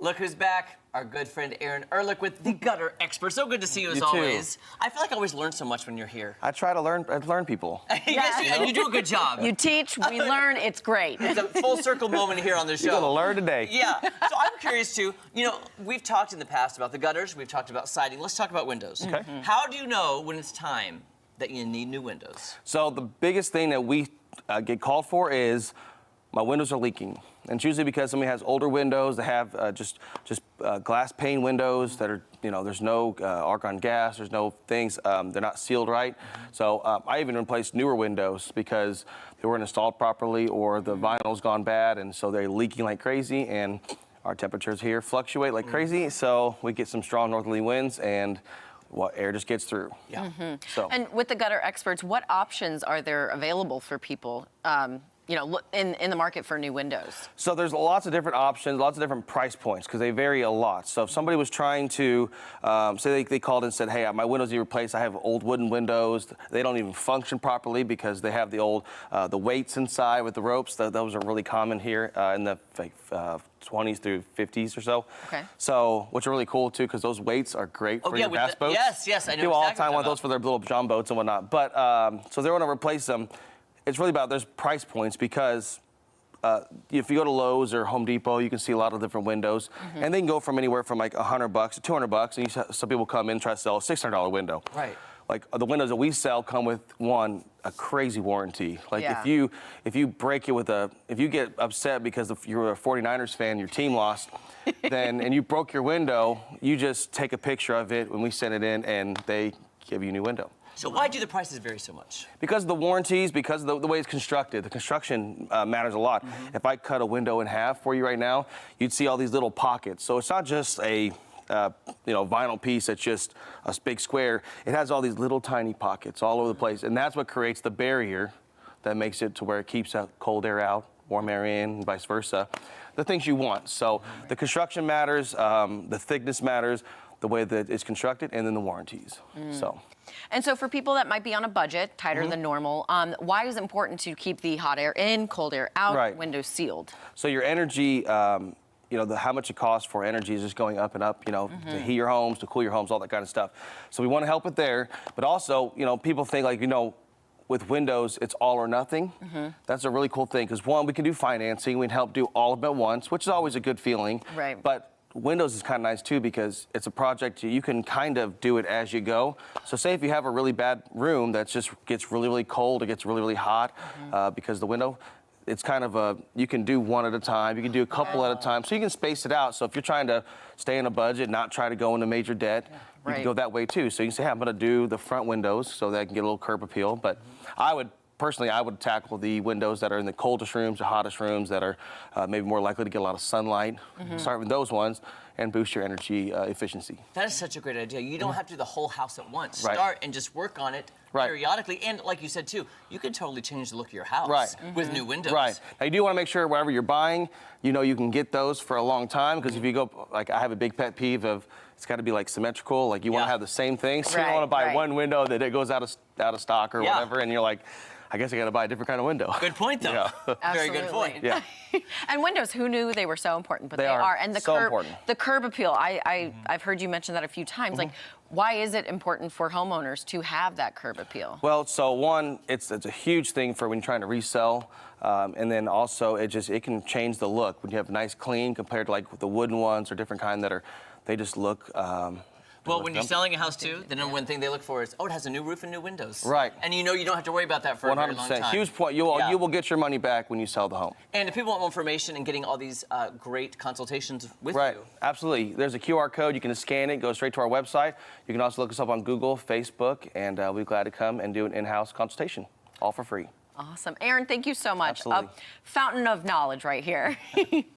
Look who's back. Our good friend Aaron Ehrlich with the Gutter Expert. So good to see you as You too. always. I feel like I always learn so much when you're here. I try to learn people. Yes, and you do a good job. You teach, we learn, it's great. It's a full circle moment here on the show. You're gonna learn today. Yeah. So I'm curious too. You know, we've talked in the past about the gutters. We've talked about siding. Let's talk about windows. Okay. How do you know when it's time that you need new windows? So the biggest thing that we get called for is my windows are leaking. And it's usually because somebody has older windows that have just glass pane windows that are, there's no argon gas, there's no things, they're not sealed right. So I even replaced newer windows because they weren't installed properly or the vinyl's gone bad, and so they're leaking like crazy, and our temperatures here fluctuate like crazy, so we get some strong northerly winds, and air just gets through. Yeah. So. And with the Gutter Experts, what options are there available for people, in the market for new windows? So there's lots of different options, lots of different price points, because they vary a lot. So if somebody was trying to, say they called and said, hey, my windows need replaced, I have old wooden windows, they don't even function properly because they have the old, the weights inside with the ropes. Those are really common here in the 20s through 50s or so. Okay. So, which are really cool too, because those weights are great for your bass boats. Yes, I know. People all the exactly time want those for their little John boats and whatnot. But, so they want to replace them. It's really about there's price points because if you go to Lowe's or Home Depot, you can see a lot of different windows, and they can go from anywhere from like $100 to $200, and some people come in and try to sell a $600 window. Right. Like the windows that we sell come with a crazy warranty. Like Yeah. if you break it if you get upset because you're a 49ers fan, your team lost, and you broke your window, you just take a picture of it when we send it in, and they give you a new window. So why do the prices vary so much? Because of the warranties, because of the way it's constructed. The construction matters a lot. If I cut a window in half for you right now, you'd see all these little pockets. So it's not just a vinyl piece that's just a big square. It has all these little tiny pockets all over the place, and that's what creates the barrier that makes it to where it keeps that cold air out, warm air in, and vice versa. The things you want. So the construction matters, the thickness matters, the way that it's constructed, and then the warranties. And so for people that might be on a budget, tighter than normal, why is it important to keep the hot air in, cold air out, Right. windows sealed? So your energy, how much it costs for energy is just going up and up, to heat your homes, to cool your homes, all that kind of stuff. So we want to help it there. But also, people think with windows, it's all or nothing. That's a really cool thing because one, we can do financing. We can help do all of them at once, which is always a good feeling. Right. But windows is kind of nice too because it's a project you can kind of do it as you go. So say if you have a really bad room that just gets really, really cold, it gets really, really hot because the window, it's kind of you can do one at a time, you can do a couple at a time, so you can space it out. So if you're trying to stay in a budget, not try to go into major debt, you can go that way too. So you can say, hey, I'm gonna do the front windows so that I can get a little curb appeal. But Personally, I would tackle the windows that are in the coldest rooms, the hottest rooms that are maybe more likely to get a lot of sunlight. Start with those ones and boost your energy efficiency. That is such a great idea. You don't have to do the whole house at once. Right. Start and just work on it periodically. And like you said too, you can totally change the look of your house with new windows. Right. Now you do want to make sure wherever you're buying, you can get those for a long time because if you go, like I have a big pet peeve of it's got to be like symmetrical, like you want to have the same thing. So you don't want to buy one window that it goes out of stock or whatever, and you're like, I guess I got to buy a different kind of window. Good point, though. Yeah. Very good point. Yeah. And windows, who knew they were so important? But they are. And the so curb, important. the curb appeal. I've heard you mention that a few times. Like, why is it important for homeowners to have that curb appeal? Well, so one, it's a huge thing for when you're trying to resell, and then also it can change the look when you have nice clean compared to like the wooden ones or different kind that they just look. Well, when you're selling a house too, the number one thing they look for is, it has a new roof and new windows. Right. And you don't have to worry about that for a very long time. 100%. Huge point. You will get your money back when you sell the home. And if people want more information and getting all these great consultations with you. Right. Absolutely. There's a QR code. You can scan it, go straight to our website. You can also look us up on Google, Facebook, and we'll be glad to come and do an in-house consultation, all for free. Awesome. Aaron, thank you so much. Absolutely. A fountain of knowledge right here.